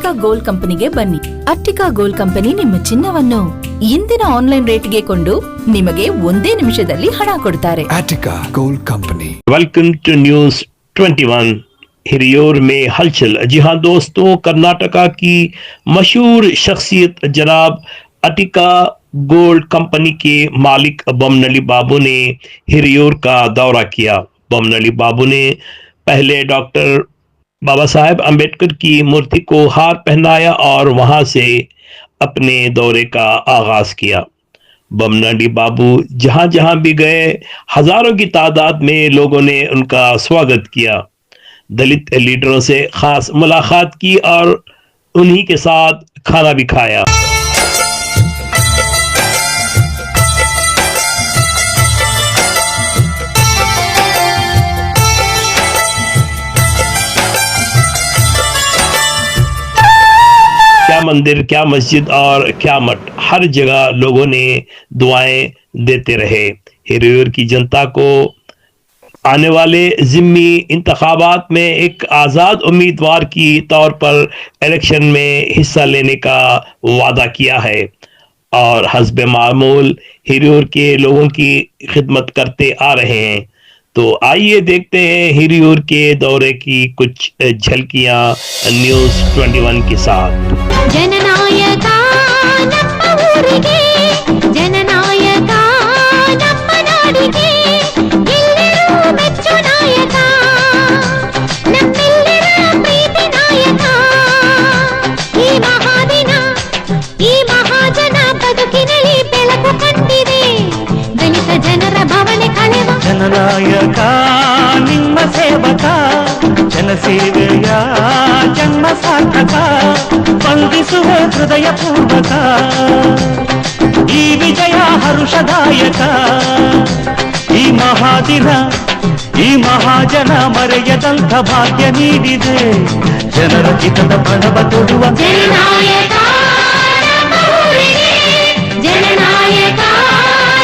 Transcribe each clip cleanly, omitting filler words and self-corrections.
Attica gold ಕಂಪನಿಗೆ ಬನ್ನಿ. Attica gold company ನಿಮ್ಮ ಚಿನ್ನವನ್ನು ಇಂದಿನ ಆನ್ಲೈನ್ ರೇಟ್ಗೆ ಕೊಂಡು ನಿಮಗೆ ಒಂದೇ ನಿಮಿಷದಲ್ಲಿ ಹಣ ಕೊಡ್ತಾರೆ. Attica Gold Company. Welcome to news 21। हिरियोर में हलचल। जी हाँ दोस्तों, कर्नाटका की मशहूर शख्सियत जनाब अटिका गोल्ड कंपनी के मालिक बमनली बाबू ने हिरियोर का दौरा किया। बमनली बाबू ने पहले डॉक्टर बाबा साहेब अंबेडकर की मूर्ति को हार पहनाया और वहां से अपने दौरे का आगाज किया। बमनली बाबू जहां जहां भी गए हजारों की तादाद में लोगों ने उनका स्वागत किया। दलित लीडरों से खास मुलाकात की और उन्हीं के साथ खाना भी खाया। क्या मंदिर, क्या मस्जिद और क्या मठ, हर जगह लोगों ने दुआएं देते रहे। हिरियोर की जनता को आने वाले जिम्मी इंतखाबात में एक आज़ाद उम्मीदवार की तौर पर इलेक्शन में हिस्सा लेने का वादा किया है और हस्ब मामूल हिरियोर के लोगों की खिदमत करते आ रहे हैं। तो आइए देखते हैं हिरियोर के दौरे की कुछ झलकियां न्यूज 21 के साथ। ಜನನಾಯಕ ನಮ್ಮ ಊರಿಗೆ, ಜನನಾಯಕ ನಮ್ಮ ನಾಡಿಗೆ, ಎಲ್ಲರೂ ಮೆಚ್ಚು ನಾಯಕ, ನಮ್ಮೆಲ್ಲರ ಪ್ರೀತಿ ನಾಯಕ. ಈ ಮಹಾದಿನ, ಈ ಮಹಾಜನ ಬದುಕಿನಲ್ಲಿ ಬೆಳಕು ಕಂಡಿದೆ, ದಲಿತ ಜನರ ಭಾವನೆ ಕಳೆವ ಜನನಾಯಕ ನಿಮ್ಮ ಸೇವಕ, ಜನಸೇವೆಯ ಜನ್ಮ ಸಾರ್ಥಕ, ವಂದಿಸುವ ಹೃದಯ ಪೂರ್ವಕ. ಈ ವಿಜಯ ಹರುಷದಾಯಕ, ಈ ಮಹಾದಿನ, ಈ ಮಹಾಜನ ಮರೆಯದಂಥ ಭಾಗ್ಯ ನೀಡಿದೆ. ಜನರ ಹಿತದ ಬಣವ ತೊಡುವ ಜನನಾಯಕ ನಮ್ಮ ಊರಿಗೆ, ಜನನಾಯಕ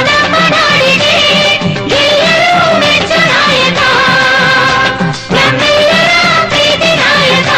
ನಮ್ಮ ನಾಡಿಗೆ, ಎಲ್ಲರೂ ಮೆಚ್ಚು ನಾಯಕ, ನಮ್ಮೆಲ್ಲರ ಪ್ರೀತಿ ನಾಯಕ.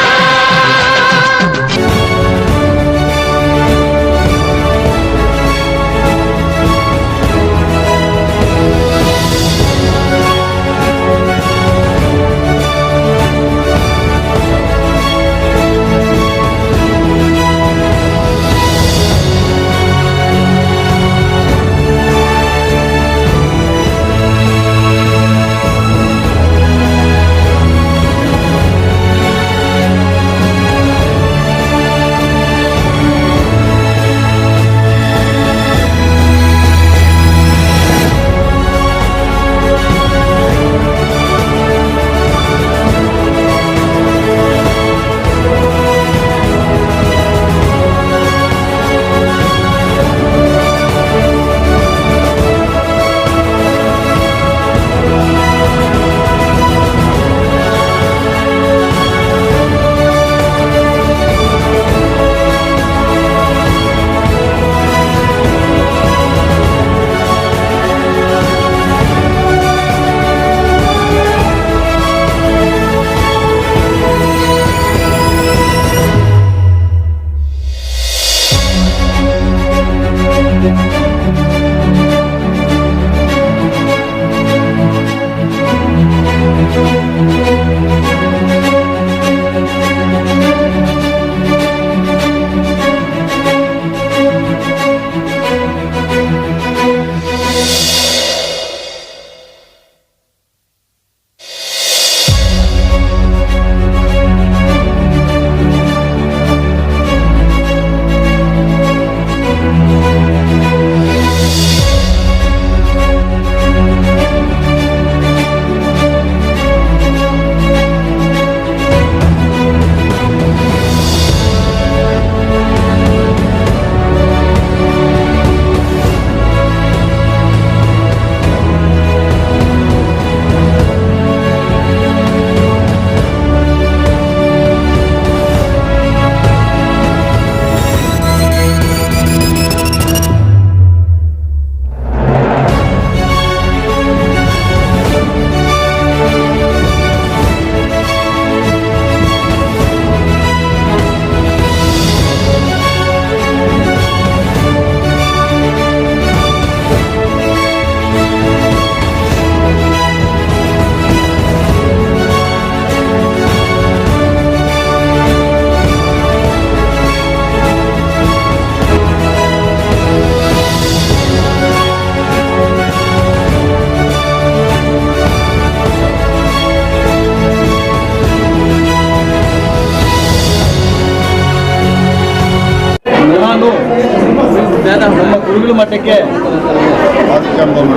ನಮ್ಮ ಗುರುಗಳ ಮಠಕ್ಕೆ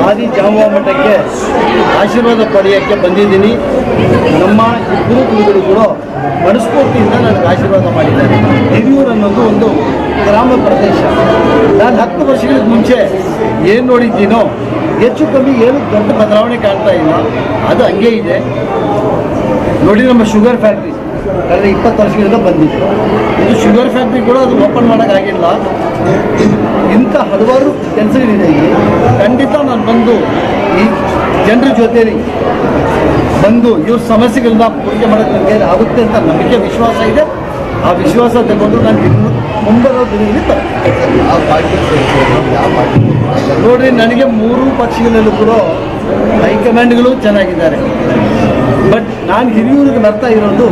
ಆದಿ ಜಾಂಬವ ಮಠಕ್ಕೆ ಆಶೀರ್ವಾದ ಪಡೆಯೋಕ್ಕೆ ಬಂದಿದ್ದೀನಿ. ನಮ್ಮ ಇಬ್ಬರು ಗುರುಗಳು ಕೂಡ ಮನಸ್ಫೂರ್ತಿಯಿಂದ ನನಗೆ ಆಶೀರ್ವಾದ ಮಾಡಿದ್ದಾರೆ. ಹಿರಿಯೂರು ಅನ್ನೋದು ಒಂದು ಗ್ರಾಮ ಪ್ರದೇಶ. ನಾನು 10 ವರ್ಷಗಳ ಮುಂಚೆ ಏನು ನೋಡಿದ್ದೀನೋ ಹೆಚ್ಚು ಕಮ್ಮಿ ಏನು ದೊಡ್ಡ ಬದಲಾವಣೆ ಕಾಣ್ತಾ ಇಲ್ಲ, ಅದು ಹಂಗೆ ಇದೆ. ನೋಡಿ, ನಮ್ಮ ಶುಗರ್ ಫ್ಯಾಕ್ಟ್ರಿ ಕಳೆದ 20 ವರ್ಷಗಳಿಂದ ಬಂದಿದೆ. ಇದು ಶುಗರ್ ಫ್ಯಾಕ್ಟ್ರಿ ಕೂಡ ಅದು ಓಪನ್ ಮಾಡೋಕ್ಕಾಗಿಲ್ಲ. ಇಂಥ ಹಲವಾರು ಕೆಲಸಗಳಿದೆ ಇಲ್ಲಿ. ಖಂಡಿತ ನಾನು ಬಂದು ಈ ಜನರ ಜೊತೆಲಿ ಬಂದು ಇವ್ರ ಸಮಸ್ಯೆಗಳನ್ನ ಪೂಜೆ ಮಾಡೋಕ್ಕೆ ನನಗೆ ಆಗುತ್ತೆ ಅಂತ ನಂಬಿಕೆ ವಿಶ್ವಾಸ ಇದೆ. ಆ ವಿಶ್ವಾಸ ತಗೊಂಡು ನಾನು ಮುಂಬರುವ ದಿನದಲ್ಲಿ ನೋಡ್ರಿ, ನನಗೆ 3 ಪಕ್ಷಗಳಲ್ಲೂ ಕೂಡ ಹೈಕಮಾಂಡ್ಗಳು ಚೆನ್ನಾಗಿದ್ದಾರೆ. ಬಟ್ ನಾನು ಹಿರಿಯೂರಿಗೆ ಬರ್ತಾ ಇರೋದು,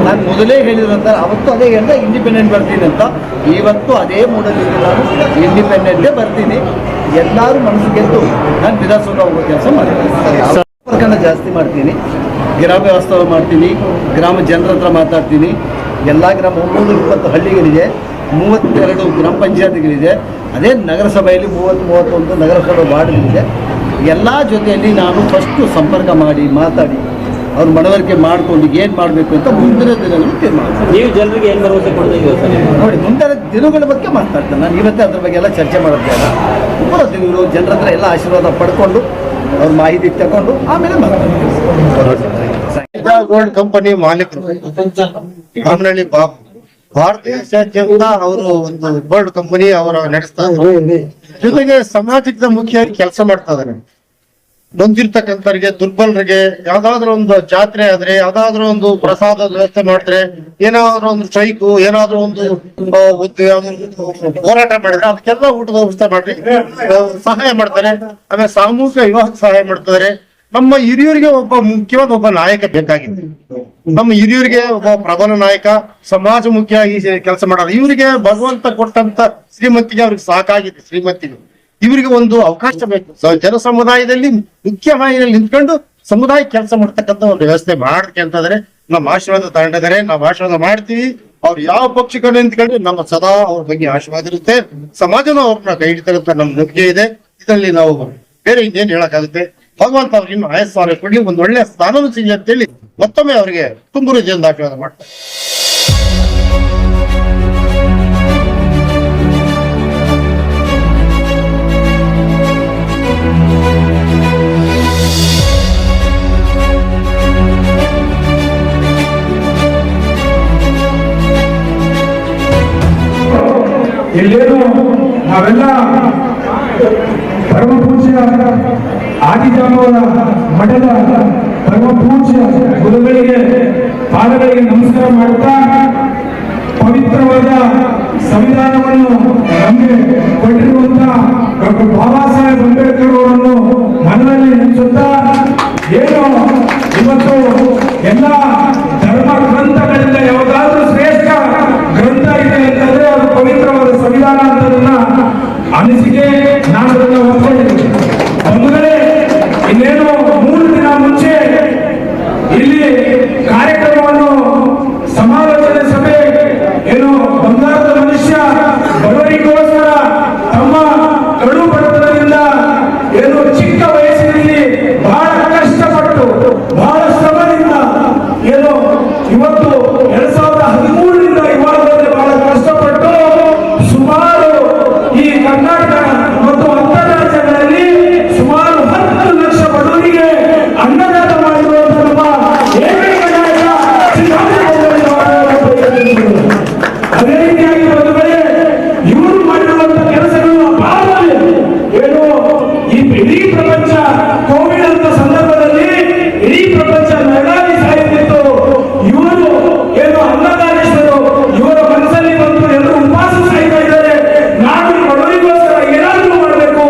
ನಾನು ಮೊದಲೇ ಹೇಳಿರೋಂಥ ಅವತ್ತು ಅದೇ ಹೇಳಿದೆ ಇಂಡಿಪೆಂಡೆಂಟ್ ಬರ್ತೀನಿ ಅಂತ. ಇವತ್ತು ಅದೇ ಮೂಡಲ್ಲಿ ನಾನು ಇಂಡಿಪೆಂಡೆಂಟೇ ಬರ್ತೀನಿ. ಎಲ್ಲರೂ ಮನಸ್ಸು ಗೆದ್ದು ನಾನು ವಿಧಾನಸೌಧ ಹೋಗೋ ಕೆಲಸ ಮಾಡ್ತೀನಿ. ಸಂಪರ್ಕನ ಜಾಸ್ತಿ ಮಾಡ್ತೀನಿ, ಗ್ರಾಮ ವಾಸ್ತವ ಮಾಡ್ತೀನಿ, ಗ್ರಾಮ ಜನರ ಹತ್ರ ಮಾತಾಡ್ತೀನಿ. ಎಲ್ಲ ಗ್ರಾಮ 320 ಹಳ್ಳಿಗಳಿದೆ, 32 ಗ್ರಾಮ ಪಂಚಾಯತ್ಗಳಿದೆ. ಅದೇ ನಗರಸಭೆಯಲ್ಲಿ 30-31 ನಗರಸಭೆ ವಾರ್ಡ್ಗಳಿದೆ. ಎಲ್ಲ ಜೊತೆಯಲ್ಲಿ ನಾನು ಫಸ್ಟು ಸಂಪರ್ಕ ಮಾಡಿ ಮಾತಾಡಿ ಅವ್ರ ಮನವರಿಕೆ ಮಾಡಿಕೊಂಡು ಏನು ಮಾಡಬೇಕು ಅಂತ ಮುಂದಿನ ದಿನಗಳು ತೀರ್ಮಾನ. ನೀವು ಜನರಿಗೆ ಏನು ಭರವಸೆ ಕೊಡ್ತೀವಿ ಸರ್? ನೋಡಿ, ಮುಂದಿನ ದಿನಗಳ ಬಗ್ಗೆ ಮಾತಾಡ್ತೇನೆ ನಾನು. ಇವತ್ತೇ ಅದ್ರ ಬಗ್ಗೆ ಎಲ್ಲ ಚರ್ಚೆ ಮಾಡೋದಿಲ್ಲ. ಮುಂದಿನ ದಿನಗಳು ಜನರ ಹತ್ರ ಎಲ್ಲ ಆಶೀರ್ವಾದ ಪಡ್ಕೊಂಡು ಅವ್ರ ಮಾಹಿತಿ ತಗೊಂಡು ಆಮೇಲೆ ಮಾತಾಡ್ತೀನಿ. ಗೋಲ್ಡ್ ಕಂಪನಿ ಮಾಲೀಕರು ಕಾಮನಹಳ್ಳಿ ಬಾಬು ಭಾರತದೇಶಾದ್ಯಂತ ಅವರು ಒಂದು ಗೋಲ್ಡ್ ಕಂಪನಿ ಅವರು ನಡೆಸ್ತಾ ಇದ್ದಾರೆ. ಜೊತೆಗೆ ಸಮಾಜದ ಮುಖಿಯಾಗಿ ಕೆಲಸ ಮಾಡ್ತಾ ಇದ್ದಾರೆ. ನೊಂದಿರ್ತಕ್ಕಂಥವ್ರಿಗೆ, ದುರ್ಬಲರಿಗೆ ಯಾವ್ದಾದ್ರು ಒಂದು ಜಾತ್ರೆ ಆದ್ರೆ, ಯಾವ್ದಾದ್ರು ಒಂದು ಪ್ರಸಾದ ವ್ಯವಸ್ಥೆ ಮಾಡಿದ್ರೆ, ಏನಾದ್ರು ಒಂದು ಸ್ಟ್ರೈಕು, ಏನಾದ್ರು ಒಂದು ಹೋರಾಟ ಮಾಡಿದ್ರೆ ಅದಕ್ಕೆಲ್ಲ ಊಟದ ವ್ಯವಸ್ಥೆ ಮಾಡಿ ಸಹಾಯ ಮಾಡ್ತಾರೆ. ಆಮೇಲೆ ಸಾಮೂಹಿಕ ವಿವಾಹಕ್ಕೆ ಸಹಾಯ ಮಾಡ್ತಾರೆ. ನಮ್ಮ ಹಿರಿಯರಿಗೆ ಒಬ್ಬ ಮುಖ್ಯವಾದ ಒಬ್ಬ ನಾಯಕ ಬೇಕಾಗಿದೆ. ನಮ್ಮ ಹಿರಿಯರಿಗೆ ಒಬ್ಬ ಪ್ರಬಲ ನಾಯಕ, ಸಮಾಜಮುಖಿಯಾಗಿ ಕೆಲಸ ಮಾಡೋದು. ಇವರಿಗೆ ಭಗವಂತ ಕೊಟ್ಟಂತ ಶ್ರೀಮಂತಿಗೆ ಅವ್ರಿಗೆ ಸಾಕಾಗಿದೆ. ಶ್ರೀಮಂತಿಗೆ ಇವರಿಗೆ ಒಂದು ಅವಕಾಶ ಬೇಕು. ಜನ ಸಮುದಾಯದಲ್ಲಿ ಮುಖ್ಯ ವಾಹಿನಿಯಲ್ಲಿ ನಿಂತ್ಕೊಂಡು ಸಮುದಾಯ ಕೆಲಸ ಮಾಡ್ತಕ್ಕಂಥ ಒಂದು ವ್ಯವಸ್ಥೆ ಮಾಡಕ್ಕೆ ಅಂತಂದ್ರೆ ನಮ್ಮ ಆಶೀರ್ವಾದ ತಗೊಂಡಿದ್ದಾರೆ. ನಾವು ಆಶೀರ್ವಾದ ಮಾಡ್ತೀವಿ. ಅವ್ರು ಯಾವ ಪಕ್ಷಕ್ಕೆ ನಿಂತ್ಕೊಂಡು ನಮ್ಮ ಸದಾ ಅವ್ರ ಬಗ್ಗೆ ಆಶೀರ್ವಾದ ಇರುತ್ತೆ. ಸಮಾಜನೂ ಅವ್ರನ್ನ ಕೈ ಹಿಡಿತಾರೆ ಅಂತ ನಮ್ ನಂಬಿಕೆ ಇದೆ. ಇದರಲ್ಲಿ ನಾವು ಬೇರೆ ಇನ್ನೇನು ಹೇಳಕ್ಕಾಗುತ್ತೆ. ಭಗವಂತ ಅವ್ರಿಗೆ ಇನ್ನು ಆಯಸ್ಸಾರ ಕೊಡ್ಲಿ, ಒಂದು ಒಳ್ಳೆ ಸ್ಥಾನವೂ ಸಿಗಲಿ ಅಂತೇಳಿ ಮತ್ತೊಮ್ಮೆ ಅವರಿಗೆ ತುಂಬು ಹೃದಯದಿಂದ ಆಶೀರ್ವಾದ ಮಾಡ್ತಾರೆ. ಇಲ್ಲೇನು ನಾವೆಲ್ಲ ಪರಮ ಪೂಜ್ಯ ಆದಿಜಾಂಬವರ ಮಠದ ಪರಮ ಪೂಜ್ಯ ಗುರುಗಳಿಗೆ ಪಾದಗಳಿಗೆ ನಮಸ್ಕಾರ ಮಾಡುತ್ತಾ, ಪವಿತ್ರವಾದ ಸಂವಿಧಾನವನ್ನು ನಮಗೆ ಕೊಟ್ಟಿರುವಂತಹ ಡಾಕ್ಟರ್ ಬಾಬಾ ಸಾಹೇಬ್ ಅಂಬೇಡ್ಕರ್ ಅವರನ್ನು ಮನದಲ್ಲಿ ನೆನೆಸುತ್ತಾ, ಏನು ಇವತ್ತು ಎಲ್ಲ ಧರ್ಮ ಗ್ರಂಥಗಳಿಂದ ಯಾವುದಾದ್ರೂ ಶ್ರೇಷ್ಠ ಗ್ರಂಥ ಇದೆ ಅಂತಂದ್ರೆ ಅದು ಪವಿತ್ರವಾದ ಸಂವಿಧಾನ ಅಂತದನ್ನ ಅನಿಸಿಕೆ ನಾನು ಅದನ್ನ ಒಪ್ಪಿಕೊಂಡಿದ್ದೀನಿ. ಬಂಧುಗಳೇ, ಇನ್ನೇನು 3 ದಿನ ಮುಂಚೆ ಇಲ್ಲಿ ಕಾರ್ಯಕ್ರಮವನ್ನು ಸಮಾಲೋಚನೆ ಸಭೆ, ಏನು ಬಂಗಾರದ ಮನುಷ್ಯ ಬಡವರಿಗೋಸ್ಕರ ತಮ್ಮ ಕಡು ಬಡತನದಿಂದ ಏನು ಚಿಕ್ಕ ವಯಸ್ಸಿನಲ್ಲಿ ಬಹಳ ಕಷ್ಟಪಟ್ಟು ಬಹಳ ಶ್ರಮದಿಂದ ಏನು ಇವತ್ತು 2013ರಿಂದ ಇವಾಗಲೇ ಬಹಳ ಕಷ್ಟಪಟ್ಟು ಸುಮಾರು ಈ ಕರ್ನಾಟಕ ಮತ್ತು ಅಂತರ್ರಾಜ್ಯಗಳಲ್ಲಿ ಸುಮಾರು 10 ಲಕ್ಷ ಬಡವರಿಗೆ ಅನ್ನದಾನ ಮಾಡಿರುವಂತಹ ನಮ್ಮ ಏಕೈಕ ನಾಯಕ ಅದೇ ರೀತಿಯಾಗಿ ಬಂಧುಗಳೇ, ಇವರು ಮಾಡಿರುವಂತಹ ಕೆಲಸಗಳು ಅಪಾರವಿದೆ. ಏನು ಈ ಇಡೀ ಪ್ರಪಂಚ ಕೋವಿಡ್ ಅಂತ ಸಂದರ್ಭದಲ್ಲಿ ಇಡೀ ಪ್ರಪಂಚ ನರಳಾಡಿ ಸಾಯುತ್ತಿತ್ತು. ಇವರು ಏನು ಅನ್ನದಾನೇಶ್ವರು, ಇವರ ಮನಸ್ಸಲ್ಲಿ ಬಂದು ಎಲ್ಲರೂ ಉಪವಾಸ ಸಾಯ್ತಾ ಇದ್ದಾರೆ. ನಾವು ಬಡವರಿಗೋಸ್ಕರ ಏನಾದ್ರೂ ಮಾಡಬೇಕು,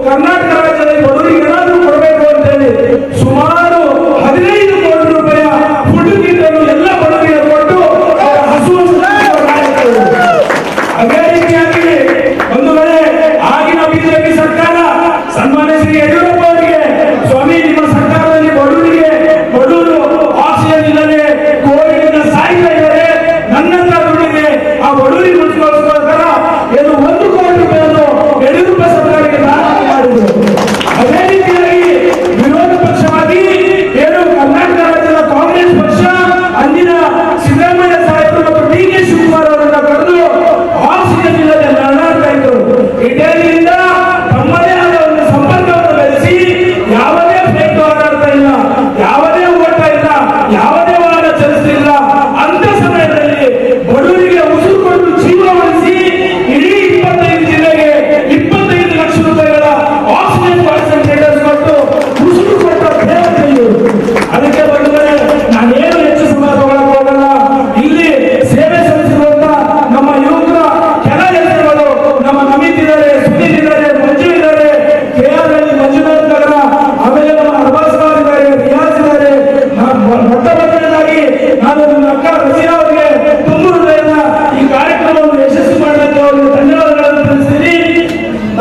ಕರ್ನಾಟಕ ರಾಜ್ಯದಲ್ಲಿ ಬಡವರಿಗೆ ಏನಾದ್ರೂ ಕೊಡಬೇಕು ಅಂತ ಹೇಳಿ ಸುಮಾರು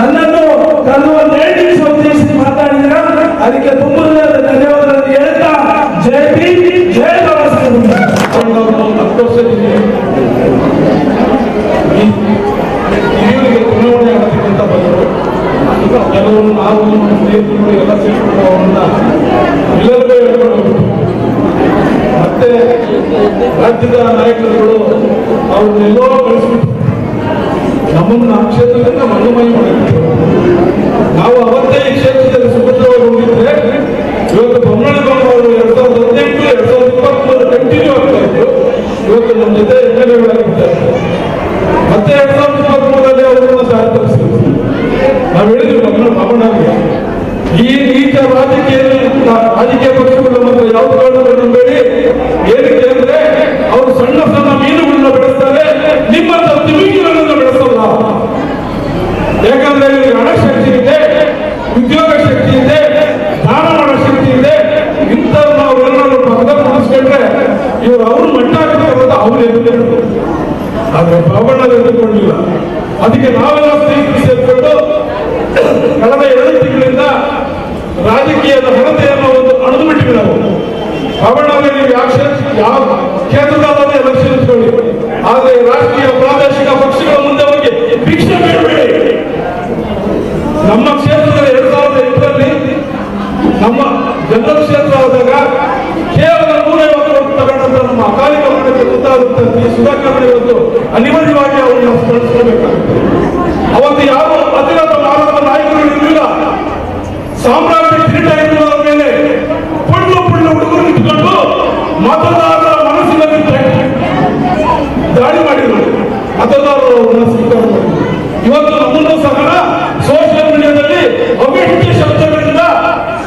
ನನ್ನನ್ನು ಕಳೆದ ಒಂದು 2 ನಿಮಿಷ ಉದ್ದೇಶಿಸಿ ಮಾತಾಡಿದ್ರ ಅದಕ್ಕೆ ತುಂಬ ಧನ್ಯವಾದಗಳನ್ನು ಹೇಳ್ತಾ ಜೈ ಭೀಮ್ ಜೈ ಬಾಬಾ ಸಾಹೇಬ್. 10 ವರ್ಷದಿಂದ ಹಿರಿಯರಿಗೆ ಚುನಾವಣೆ ಆಗಬೇಕಂತ ಬಂದರು. ಕೆಲವರು ನಾವು ಸ್ನೇಹಿತರು ಎಲ್ಲ ಸೇರಿಕೊಂಡು ಅವರನ್ನ ಎಲ್ಲರಿಗೂ ಹೇಳ್ಕೊಂಡು ಮತ್ತೆ ರಾಜ್ಯದ ನಾಯಕರುಗಳು ಅವ್ರನ್ನೆಲ್ಲೋ ಕಳಿಸ್ಬಿಟ್ಟು ನಮ್ಮನ್ನು ಆ ಕ್ಷೇತ್ರದಿಂದ ಮಣ್ಣುಮೈ ಮಾಡಿದ್ರು. ನಾವು ಅವತ್ತೇ ಈ ಕ್ಷೇತ್ರದಲ್ಲಿ ಸುಭದ್ರವಾಗಿ ಹೋಗಿದ್ರೆ ಇವತ್ತು ಬೊಮ್ಮನಗೌಡ ಅವರು 2018 2023 ಕಂಟಿನ್ಯೂ ಆಗ್ತಾ ಇದ್ರು. ಇವತ್ತು ನಮ್ಮ ಜೊತೆ ಎಮ್ಮೆಲ್ಎಗಳಾಗಿದ್ದಾರೆ. ಮತ್ತೆ 2023 ಅವರನ್ನು ತರಿಸಿದ್ರು. ನಾವು ಹೇಳಿದ್ವಿ ಬಾಬಣ್ಣಗೆ ಈ ನೀಚ ರಾಜಕೀಯ ಪಕ್ಷಗಳು ನಮ್ಮ ಯಾವ ಕಾರಣವನ್ನು ಬೇಡಿ. ಏನಕ್ಕೆ ಅಂದ್ರೆ ಅವರು ಸಣ್ಣ ಸಣ್ಣ ಮೀನುಗಳನ್ನ ಬೆಳೆಸ್ತಾರೆ, ನಿಮ್ಮಂತ ತಿಮಿಂಗಿಗಳನ್ನು ಬೆಳೆಸಲ್ಲ. ಯಾಕಂದ್ರೆ ಇವರಿಗೆ ಹಣ ಶಕ್ತಿ ಇದೆ, ಉದ್ಯೋಗ ಶಕ್ತಿ ಇದೆ, ದಾನ ಮಾಡೋ ಶಕ್ತಿ ಇದೆ. ಇಂಥ ನಾವು ಎಲ್ಲರೂ ಪಕ್ಕದಲ್ಲಿ ಮುಗಿಸ್ಕೊಂಡ್ರೆ ಇವರು ಅವ್ರು ಮಟ್ಟ ಹಾಕಬೇಕಾದ ಅವ್ರು ಎದುರು. ಆದ್ರೆ ಬಾಬಣ್ಣ ಎದುರುಕೊಂಡಿಲ್ಲ. ಅದಕ್ಕೆ ನಾವೆಲ್ಲ ಸ್ನೇಹಿತರು ಸೇರ್ಕೊಂಡು ಕಳೆದ 2 ತಿಂಗಳಿಂದ ರಾಜಕೀಯದ ಘನತೆಯನ್ನು ಒಂದು ಅಣದು ಬಿಟ್ಟಿವಿ ನಾವು. ಬಾಬಣ್ಣವರೇ ನೀವು ಯಾವ ಕ್ಷೇತ್ರದಲ್ಲಿ ಎಲೆಕ್ಷನ್ ಇಟ್ಕೊಳ್ಳಿ, ಆದ್ರೆ ರಾಷ್ಟ್ರೀಯ ಪ್ರಾದೇಶಿಕ ಪಕ್ಷಗಳ ಮುಂದೆ ಹೋಗಿ ಭಿಕ್ಷೆ ಬೇಡಬೇಡಿ. ನಮ್ಮ ಕ್ಷೇತ್ರದಲ್ಲಿ 2008ರಲ್ಲಿ ನಮ್ಮ ಜನರಲ್ ಕ್ಷೇತ್ರ ಆದಾಗ ಕೇವಲ 150 ಕೋಟಿ ತಗೊಂಡಂತ ನಮ್ಮ ಅಕಾಲಿಕ ಮರಣಕ್ಕೆ ಗೊತ್ತಾಗುತ್ತೆ. ಸುಧಾಕರ್ ಇವತ್ತು ಅನಿವಾರ್ಯವಾಗಿ ಅವರನ್ನು ಸ್ಮರಿಸಬೇಕಾಗುತ್ತೆ. ಅವತ್ತು ಯಾವ ಅತಿರಥ ಭಾರತ ನಾಯಕರು ಇರಲಿಲ್ಲ. ಸಾಮ್ರಾಜ್ಯ ಕಿರೀಟ ಇರುವುದರ ಮೇಲೆ ಪುಳ್ಳು ಹುಡುಗರು ನಿಂತುಕೊಂಡು ಮತದಾರರ ಮನಸ್ಸಿನಲ್ಲಿ ದಾಳಿ ಮಾಡಿದರು. ಮತದಾರರ ಸ್ವೀಕಾರ ಮಾಡಿದರು. ಇವತ್ತು ನಮ್ಮನ್ನು ಸಹ ಸೋಷಿಯಲ್ ಮೀಡಿಯಾದಲ್ಲಿ ಅವೆಷ್ಟು ಶಬ್ದಗಳಿಂದ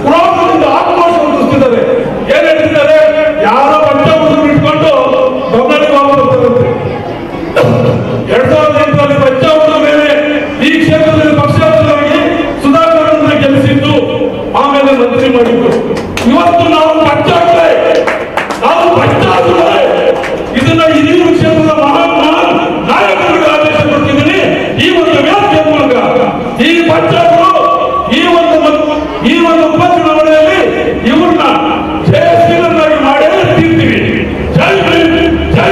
ಕ್ರೋಧದಿಂದ ಆಕ್ರೋಶ ಹೊಂದಿಸುತ್ತಿದ್ದಾರೆ. ಏನ್ ಹೇಳ್ತಿದ್ದಾರೆ? ಯಾರೋ ಪಂಚ ಹುಡುಗರು ಇಟ್ಕೊಂಡು ಗಮನಕ್ಕೆ ಹೋಗ್ತಿರುತ್ತೆ. 2008ರಲ್ಲಿ ಪಂಚ ಹುಡುಗರ ಮೇಲೆ ಈ ಕ್ಷೇತ್ರದಲ್ಲಿ ಪಕ್ಷಾಂತರವಾಗಿ ಸುಧಾಕರ್ ಗೆಲ್ಲಿಸಿದ್ದು, ಆಮೇಲೆ ಮಂತ್ರಿ ಮಾಡಿದ್ದು. ಇವತ್ತು ನಾವು ಪಂಚಾಗ್ರೆ, ನಾವು ಪಂಚಾಗ್ರೆ. ಇದನ್ನ ಹಿರಿಯೂರು ಕ್ಷೇತ್ರದ ಮಹಾನ್ ನಾಯಕರಿಗೆ ಆದೇಶ ಕೊಡ್ತಿದ್ದೀನಿ. ಈ ಒಂದು ವ್ಯಾಪ್ತಿಯ ಮೂಲಕ ಈ ಪಂಚಾಯತ್ರು ಈ ಒಂದು ಉಪಚುನಾವಣೆಯಲ್ಲಿ ಇವ್ರನ್ನ ಜಯಶೀಲರಾಗಿ ಮಾಡೇ ತೀರ್ತೀವಿ. ಜೈ ಭೀಮ್ ಜೈ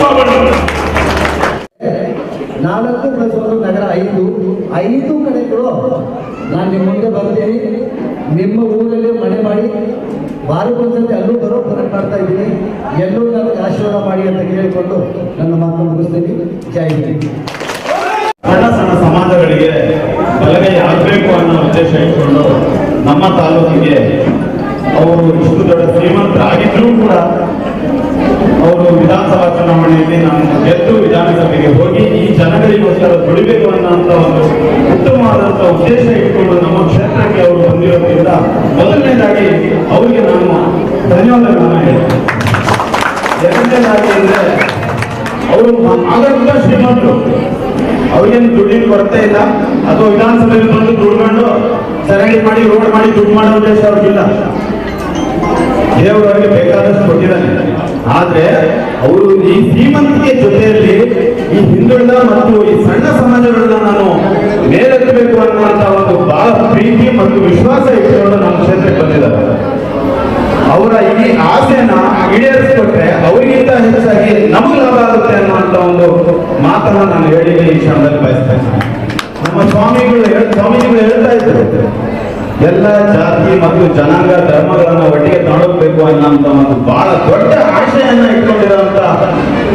ಬಾಬಣ್ಣ. 4+1 ನಗರ 5 ಕಡೆಗಳು ನಾನು ನಿಮ್ಮ ಮುಂದೆ ಬರ್ತೀನಿ. ನಿಮ್ಮ ಊರಲ್ಲಿ ಮನೆ ಮಾಡಿ ವಾರಕ್ಕೊಂದ್ಸತಿ ಅಲ್ಲೂ ಬರೋ ಪ್ರಯತ್ನ ಮಾಡ್ತಾ ಇದ್ದೀನಿ. ಎಲ್ಲರೂ ನನಗೆ ಆಶೀರ್ವಾದ ಮಾಡಿ ಅಂತ ಕೇಳಿಕೊಂಡು ನನ್ನ ಮಾತನ್ನು ಮುಗಿಸ್ತೀನಿ. ಜೈ ಹಿಂದ್. ಸಣ್ಣ ಸಣ್ಣ ಸಮಾಜಗಳಿಗೆ ಬಲಗೈ ಆಗಬೇಕು ಅನ್ನೋ ಉದ್ದೇಶ ಇಟ್ಕೊಂಡು ನಮ್ಮ ತಾಲೂಕಿಗೆ ಅವರು ಇಷ್ಟು ದೊಡ್ಡ ಶ್ರೀಮಂತರಾಗಿದ್ರೂ ಕೂಡ ಅವರು ವಿಧಾನಸಭಾ ಚುನಾವಣೆಯಲ್ಲಿ ನಾನು ಗೆದ್ದು ವಿಧಾನಸಭೆಗೆ ಹೋಗಿ ಈ ಜನಗಳಿಗೋಸ್ಕರ ದುಡಿಬೇಕು ಅನ್ನೋಂಥ ಒಂದು ಉತ್ತಮವಾದಂಥ ಉದ್ದೇಶ ಇಟ್ಕೊಂಡು ನಮ್ಮ ಕ್ಷೇತ್ರಕ್ಕೆ ಅವರು ಬಂದಿರೋದ್ರಿಂದ ಮೊದಲನೇದಾಗಿ ಅವರಿಗೆ ನಾನು ಧನ್ಯವಾದಗಳನ್ನು ಹೇಳ್ತೀನಿ. ಎರಡನೇದಾಗಿ ಅಂದರೆ ಅವರು ಆಗಂತ ಶ್ರೀಮಂತರು, ಅವ್ರಿಗೇನು ದುಡ್ಡಿನ ಕೊರತೆ ಇಲ್ಲ. ಅಥವಾ ವಿಧಾನಸಭೆಯಲ್ಲಿ ಬಂದು ದುಡ್ಕೊಂಡು ಸರಳಿ ಮಾಡಿ ರೋಡ್ ಮಾಡಿ ದುಡ್ಡು ಮಾಡೋ ಉದ್ದೇಶ ಅವ್ರಿಗಿಲ್ಲ. ದೇವರು ಅವರಿಗೆ ಬೇಕಾದಷ್ಟು ಕೊಟ್ಟಿದ್ದಾನೆ. ಆದ್ರೆ ಅವರು ಈ ಶ್ರೀಮಂತಿಕೆ ಜೊತೆಯಲ್ಲಿ ಈ ಹಿಂದುಳಿದ ಮತ್ತು ಈ ಸಣ್ಣ ಸಮಾಜಗಳನ್ನ ನಾನು ಮೇಲೆತ್ತಬೇಕು ಅನ್ನುವಂತ ಒಂದು ಬಹಳ ಪ್ರೀತಿ ಮತ್ತು ವಿಶ್ವಾಸ ಇಟ್ಟುಕೊಂಡು ನಮ್ಮ ಕ್ಷೇತ್ರಕ್ಕೆ ಬಂದಿದ್ದಾರೆ. ಅವರ ಈ ಆಸೆನ ಈಡೇರಿಸಿಕೊಟ್ರೆ ಅವರಿಗಿಂತ ಹೆಚ್ಚಾಗಿ ನಮಗೆ ಲಾಭ ಆಗುತ್ತೆ ಅನ್ನುವಂತ ಒಂದು ಮಾತನ್ನ ನಾನು ಹೇಳಿ ಈ ಕ್ಷಣದಲ್ಲಿ ಬಯಸ್ತಾ ಇದ್ದೀನಿ. ನಮ್ಮ ಸ್ವಾಮಿಗಳು ಹೇಳ್ತಾ ಇದ್ರು, ಎಲ್ಲ ಜಾತಿ ಮತ್ತು ಜನಾಂಗ ಧರ್ಮಗಳನ್ನ ಒಟ್ಟಿಗೆ ತಗೊಂಡೋಗ್ಬೇಕು ಅನ್ನೋಂಥ ಒಂದು ಬಹಳ ದೊಡ್ಡ ಆಶೆಯನ್ನ ಇಟ್ಕೊಂಡಿರುವಂತ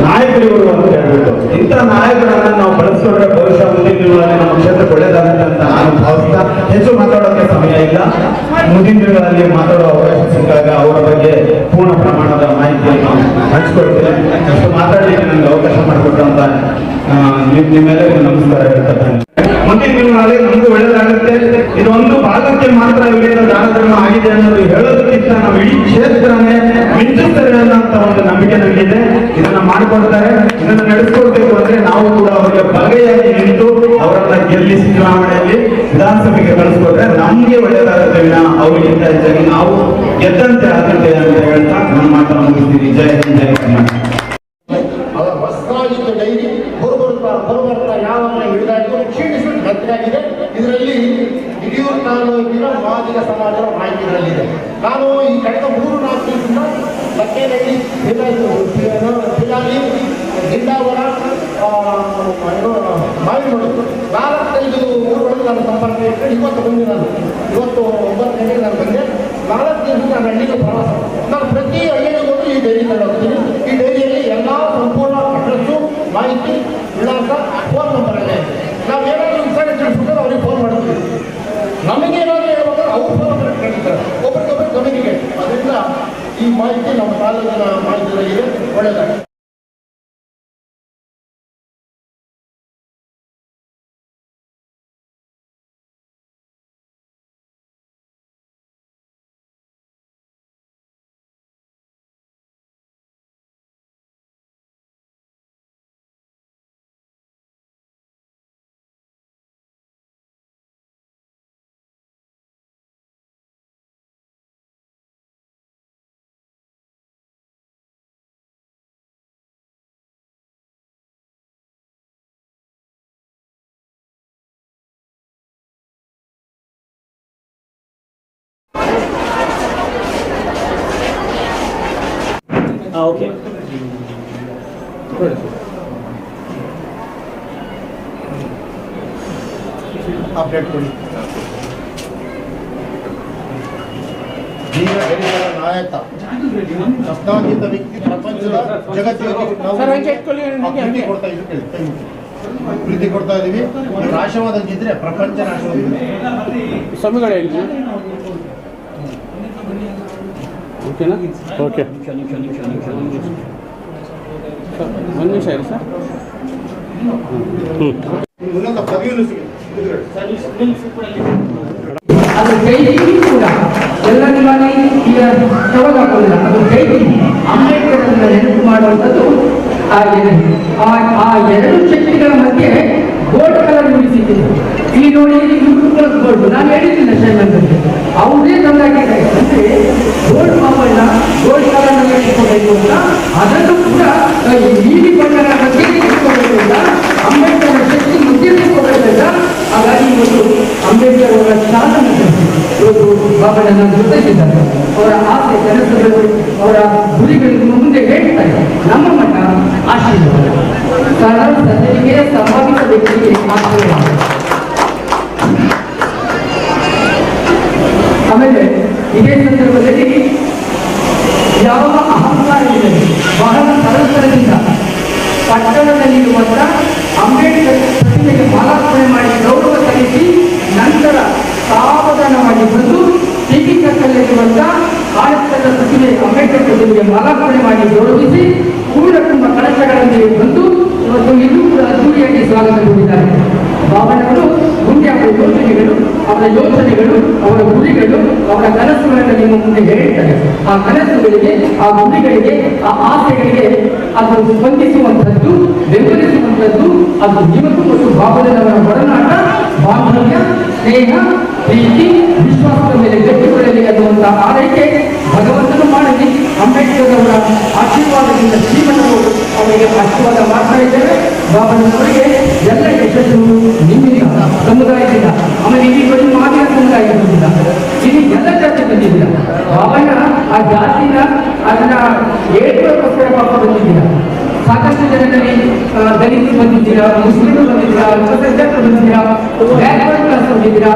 ನಾಯಕರು ಇವರು ಅಂತ ಹೇಳ್ಬಿಟ್ಟು, ಇಂಥ ನಾಯಕರನ್ನ ನಾವು ಬಳಸ್ಕೊಂಡ್ರೆ ಬಹುಶಃ ಮುಂದಿನ ದಿನಗಳಲ್ಲಿ ನಮ್ಮ ಕ್ಷೇತ್ರಕ್ಕೆ ಒಳ್ಳೇದಾಗುತ್ತೆ ಅಂತ ನಾನು ಭಾವಿಸ್ತಾ ಹೆಚ್ಚು ಮಾತಾಡೋಕೆ ಸಮಯ ಇಲ್ಲ. ಮುಂದಿನ ದಿನಗಳಲ್ಲಿ ಮಾತಾಡೋ ಅವಕಾಶ ಸಿಕ್ಕಾಗ ಅವರ ಬಗ್ಗೆ ಪೂರ್ಣ ಪ್ರಮಾಣದ ಮಾಹಿತಿಯನ್ನು ಹಂಚ್ಕೊಳ್ತೇನೆ. ಅಷ್ಟು ಮಾತಾಡಲಿಕ್ಕೆ ನನಗೆ ಅವಕಾಶ ಮಾಡಿಕೊಟ್ಟಂತ ನಿಮ್ಮೆಲ್ಲರಿಗೂ ನಮಸ್ಕಾರ ಹೇಳ್ತೇನೆ. ಮುಂದಿನ ದಿನಗಳಲ್ಲಿ ನಮಗೂ ಒಳ್ಳೇದಾಗುತ್ತೆ. ಇದೊಂದು ಭಾಗಕ್ಕೆ ಮಾತ್ರ ಇವರಿಂದ ದಾನ ಧರ್ಮ ಆಗಿದೆ ಅನ್ನೋದು ಹೇಳೋದಕ್ಕಿಂತ ನಾವು ಇಡೀ ಕ್ಷೇತ್ರನೇ ಮಿಂಚುತ್ತಾರೆ ಅನ್ನೋಂಥ ಒಂದು ನಂಬಿಕೆ ನಮಗಿದೆ. ಇದನ್ನ ಮಾಡಿಕೊಡ್ತಾರೆ. ಇದನ್ನ ನಡೆಸ್ಕೊಡ್ಬೇಕು ಅಂದ್ರೆ ನಾವು ಕೂಡ ಅವರಿಗೆ ಬಗೆಯಾಗಿ ನಿಂತು ಅವರನ್ನ ಗೆಲ್ಲಿಸಿ ಚುನಾವಣೆಯಲ್ಲಿ ವಿಧಾನಸಭೆಗೆ ಕಳಿಸ್ಕೊಟ್ರೆ ನಮ್ಗೆ ಒಳ್ಳೇದಾಗುತ್ತೆ ವಿನ ಅವರಿಗಿಂತ ಹೆಚ್ಚಾಗಿ ನಾವು ಗೆದ್ದಂತೆ ಆಗುತ್ತೆ ಅಂತ ಹೇಳ್ತಾ ನನ್ನ ಮಾತನ್ನು ಮುಗಿಸ್ತೀನಿ. ಜೈ ಹಿಂದ್ ಜೈ ಕರ್ನಾಟಕ. ಅವರ ವಸ್ತ್ರಾಗಿತ್ತು ಡೈರಿ ಬರುಬರ್ತಾ ಯಾವ ಹಿಡಿದಾಡಿದ್ರು ಕ್ಷೀಣಿಸಿಬಿಟ್ಟು ಗಟ್ಟಿಯಾಗಿದೆ. ಇದರಲ್ಲಿ ಹಿರಿಯೂರು ತಾಲೂಕಿನ ಮಾದಿಗ ಸಮಾಜದ ಮಾಹಿತಿ ಇದರಲ್ಲಿದೆ. ನಾನು ಈ ಕಳೆದ 3-4 ದಿವಸದಿಂದ ಲಕ್ಕೇನಹಳ್ಳಿ, ಪಿಲಾಲಿ, ಗಿಂದಾವರ, ಮಾವಿನಮಡು 4-5 ಊರುಗಳಲ್ಲಿ ನಾನು ಸಂಪರ್ಕ ಇಟ್ಟು ಇವತ್ತು ಬಂದೆ. ಇವತ್ತು 9 ಗಂಟೆಗೆ ನಾನು ಬಂದೆ. 4 ದಿವಸ ನಾನು ಹಳ್ಳಿಗೆ ಪ್ರವಾಸ. ನಾನು ಪ್ರತಿ ಹಳ್ಳಿಗೆ ಹೋಗಿ ಈ ಡೈರಿ ಹೋಗ್ತೀನಿ. ಈ ಡೈರಿಯಲ್ಲಿ ಎಲ್ಲ ಸಂಪೂರ್ಣ ಅಡ್ರೆಸ್ಸು, ಮಾಹಿತಿ, ವಿಳಾಸ, ಫೋನ್ ನಂಬರ್ ಇದೆ. ನಾವು ಏನಾದರೂ ವಿಚಾರ ತಿಳಿಸ್ಬಿಟ್ಟು ಅವ್ರಿಗೆ ಫೋನ್ ಮಾಡ್ತೀವಿ. ನಮಗೇನಾದರೂ ಹೇಳ್ಬೇಕಾದ್ರೆ ಅವ್ರು ಫೋನ್ ನಂಬರ್ ಕೇಳ್ತಾರೆ, ಒಬ್ಬರಿಗೊಬ್ಬರು ಕಮ್ಯುನಿಕೇಟ್. ಅದರಿಂದ ಈ ಮಾಹಿತಿ ನಮ್ಮ ತಾಲೂಕಿನ ಮಾಹಿತಿಗಳಿಗೆ ಒಳ್ಳೆಯದಾಗಿದೆ. ಓಕೆ. ಅಪ್ಡೇಟ್ ಕೊಡಿ. ಜೀವ ಬೆಳೆಗಳ ನಾಯಕ, ಕಷ್ಟಾತೀತ ವ್ಯಕ್ತಿ, ಪ್ರಪಂಚದ ಜಗತ್ತಿಗೆ ನಾವು ಅಭಿವೃದ್ಧಿ ಕೊಡ್ತಾ ಇದ್ದೀವಿ. ಅಭಿವೃದ್ಧಿ ಕೊಡ್ತಾ ಇದ್ದೀವಿ. ನಾಶವಾದಂತಿದ್ರೆ ಪ್ರಪಂಚ ನಾಶವಾಗಿದೆ. ಸ್ವಾಮಿಗಳೇ ಓಕೆನಾ? ಓಕೆ, ಒಂದು ನಿಮಿಷ ಇರಿ ಸರ್. ಉನ್ನತ ಪದವಿಯನ್ನು ಅದು ಕೈಲಿ ಕೂಡ ಎಲ್ಲ ನಿಮಗೆ ಈಗ ತಗೊಳ್ಳಾಕೋದಿಲ್ಲ. ಅದು ಕೈಲಿ ಅಂಬೇಡ್ಕರ್ ಅನ್ನು ನೆನಪು ಮಾಡುವಂಥದ್ದು ಆ 2 ಶಕ್ತಿಗಳ ಮಧ್ಯೆ ಗೋಲ್ಡ್ ಕಲರ್ ಉಳಿಸಿದ್ರು. ಇಲ್ಲಿ ನೋಡಿ, ಗೋಲ್ಡ್ ನಾನು ಹೇಳಿದ್ದೀನಿ ಶೈಮಂತಕ್ಕೆ ಅವರೇ ತಂದಾಕಿದ್ದಾರೆ. ಅಂದ್ರೆ ಗೋಲ್ಡ್ ಮಾವನ್ನ ಗೋಲ್ಡ್ ಕಲರ್ ನಲ್ಲಿ ಇಟ್ಕೋಬೇಕು ಅಂತ, ಅದನ್ನು ಕೂಡ ನೀಲಿ ಬಣ್ಣದ ಬಗ್ಗೆ ಇಟ್ಕೋಬೇಕು ಅಂತ, ಅಂಬೇಡ್ಕರ್ ಶಕ್ತಿ ಮಧ್ಯೆ ಇಟ್ಕೋಬೇಕಂತ. ಹಾಗಾಗಿ ಇವತ್ತು ಅಂಬೇಡ್ಕರ್ ಅವರ ಶಾಸನ ಇವತ್ತು ಬಾಬಣ್ಣನ ಜೊತೆಗಿದ್ದಾರೆ. ಅವರ ಆಸೆ ಕೆಲಸಗಳು, ಅವರ ಗುರಿಗಳು ಮುಂದೆ ಹೇಳ್ತಾರೆ. ನಮ್ಮ ಮಠ ಆಶೀರ್ವಾದ ಸರಳ ಸಜ್ಜನಿಗೆ ಸಂಭಾವಿತ ವ್ಯಕ್ತಿಗೆ ಆಶೀರ್ವಾದ. ಆಮೇಲೆ ಇದೇ ಸಂದರ್ಭದಲ್ಲಿ ಯಾವ ಅಹಂಕಾರ ಇದೆ, ಬಹಳ ಸರಳತನದಿಂದ ಪಟ್ಟಣದಲ್ಲಿರುವಂಥ ಅಂಬೇಡ್ಕರ್ ಪ್ರತಿಮೆಗೆ ಮಾಲಾರ್ಪಣೆ ಮಾಡಿ ಗೌರವ ಸಲ್ಲಿಸಿ, ನಂತರ ಸಾವಧಾನವಾಗಿ ಬಂದು ಟಿವಿ ಕಟ್ಟಲ್ಲಿರುವಂಥ ಆಡಳಿತದ ಪ್ರತಿಮೆ ಅಂಬೇಡ್ಕರ್ ಪ್ರತಿಮೆಗೆ ಮಾಲಾರ್ಪಣೆ ಮಾಡಿ ಗೌರವಿಸಿ ಪೂರ್ಣ ಕುಂಭ ಕಳಶಗಳೊಂದಿಗೆ ಬಂದು ಇವತ್ತು ಇನ್ನೂ ಕೂಡ ಅದ್ದೂರಿಯಾಗಿ ಸ್ವಾಗತಗೊಂಡಿದ್ದಾರೆ. ಬಾಬಣ್ಣವರು ಮುಂದೆ ಅವರ ಯೋಚನೆಗಳು, ಅವರ ಗುರಿಗಳು, ಅವರ ಕನಸುಗಳನ್ನು ನಿಮ್ಮ ಮುಂದೆ ಹೇಳ್ತಾರೆ. ಆ ಕನಸುಗಳಿಗೆ, ಆ ಗುರಿಗಳಿಗೆ, ಆ ಆಸೆಗಳಿಗೆ ಅದು ಸ್ಪಂದಿಸುವಂಥದ್ದು, ಬೆಂಬಲಿಸುವಂಥದ್ದು, ಅದು ಇವತ್ತು ಮತ್ತು ಬಾಬಣ್ಣನವರ ಒಡನಾಟ, ಬಾಂಧವ್ಯ, ಸ್ನೇಹ, ಪ್ರೀತಿ, ವಿಶ್ವಾಸದ ಮೇಲೆ ಗಟ್ಟಿಗೊಳ್ಳಲಿ ಅನ್ನುವಂಥ ಆರೈಕೆ ಭಗವಂತನು ಮಾಡಲಿ. ಅಂಬೇಡ್ಕರ್ ಅವರ ಆಶೀರ್ವಾದದಿಂದ ಶ್ರೀಮಠವರು ಅವರಿಗೆ ಆಶೀರ್ವಾದ ಮಾಡ್ತಾ ಇದ್ದೇವೆ. ಬಾಬಣ್ಣನವರಿಗೆ ಎಲ್ಲ ಯಶಸ್ಸು ನಿಮ್ಮಿಂದ, ಸಮುದಾಯದಿಂದ. ಆಮೇಲೆ ಇಲ್ಲಿ ಬರೀ ಮಾದಿಗ ಸಮುದಾಯ ಬಂದಿಲ್ಲ, ಇಲ್ಲಿ ಎಲ್ಲ ಜಾತಿ ಬಂದಿದ್ದೀರ. ಬಾಬಣ್ಣ ಆ ಜಾತಿನ ಅದನ್ನ ಏಳುಗೋಸ್ಕರ ಪಾಪ ಬಂದಿದ್ದೀರ. ಸಾಕಷ್ಟು ಜನರಲ್ಲಿ ದಲಿತರು ಬಂದಿದ್ದೀರಾ, ಮುಸ್ಲಿಮರು ಬಂದಿದ್ದೀರಾ, ಅಲ್ಪಸಂಖ್ಯಾತರು ಬಂದಿದ್ದೀರಾ, ಬ್ಯಾಕ್ವರ್ಡ್ ಕ್ಲಾಸ್ ಬಂದಿದ್ದೀರಾ.